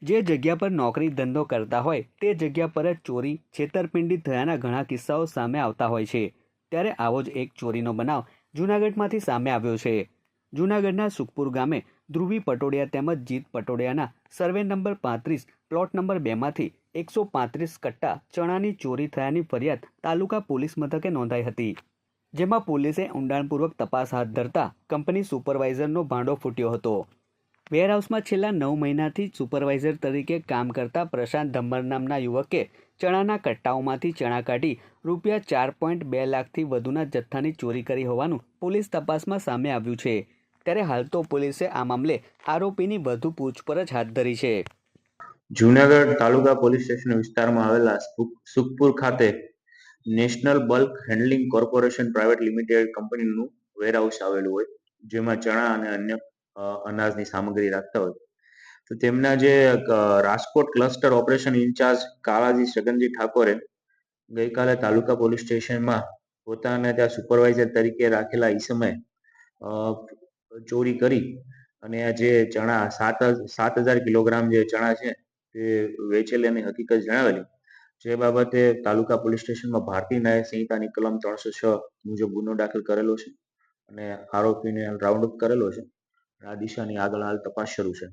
જે જગ્યા પર નોકરી ધંધો કરતા હોય તે જગ્યા પર જ ચોરી છેતરપિંડી થયાના ઘણા કિસ્સાઓ સામે આવતા હોય છે। ત્યારે આવો જ એક ચોરીનો બનાવ જૂનાગઢમાંથી સામે આવ્યો છે। જૂનાગઢના સુખપુર ગામે ધ્રુવી પટોડિયા તેમજ જીત પટોડિયાના સર્વે નંબર 35 પ્લોટ નંબર 2માંથી 135 કટ્ટા ચણાની ચોરી થયાની ફરિયાદ તાલુકા પોલીસ મથકે નોંધાઈ હતી। જેમાં પોલીસે ઊંડાણપૂર્વક તપાસ હાથ ધરતા કંપની સુપરવાઇઝરનો ભાંડો ફૂટ્યો હતો। વેરહાઉસમાં છેલ્લા 9 મહિનાથી સુપરવાઇઝર તરીકે કામ કરતા પ્રશાંત ધમ્મર નામના યુવકે ચણાના કટ્ટાઓમાંથી ચણા કાઢી રૂપિયા 4.2 લાખથી વધુના જથ્થાની ચોરી કરી હોવાનું પોલીસ તપાસમાં સામે આવ્યું છે। ત્યારે હાલ તો પોલીસે આ મામલે આરોપીની વધુ પૂછપરછ હાથ ધરી છે। જૂનાગઢ તાલુકા પોલીસ સ્ટેશન વિસ્તારમાં આવેલા સુખપુર ખાતે national bulk handling corporation private limited કંપનીનું વેરહાઉસ આવેલું હોય, જેમાં ચણા અને અન્ય અનાજની સામગ્રી રાખતા હોય, તો તેમના જે Rajkot cluster operation in charge Kalaji Chhaganji ઠાકોરે ગઈકાલે તાલુકા પોલીસ સ્ટેશનમાં પોતાને ત્યાં સુપરવાઇઝર તરીકે રાખેલા ઈસમે ચોરી કરી અને જે ચણા 7,000 કિલોગ્રામ જે ચણા છે તે વેચેલાની હકીકત જણાવેલી, જે બાબતે તાલુકા પોલીસ સ્ટેશનમાં ભારતીય ન્યાય સંહિતાની કલમ 306 મુજબ ગુનો દાખલ કરેલો છે અને આરોપીને રાઉન્ડ અપ કરેલો છે। આ દિશાની આગળ હાલ તપાસ શરૂ છે।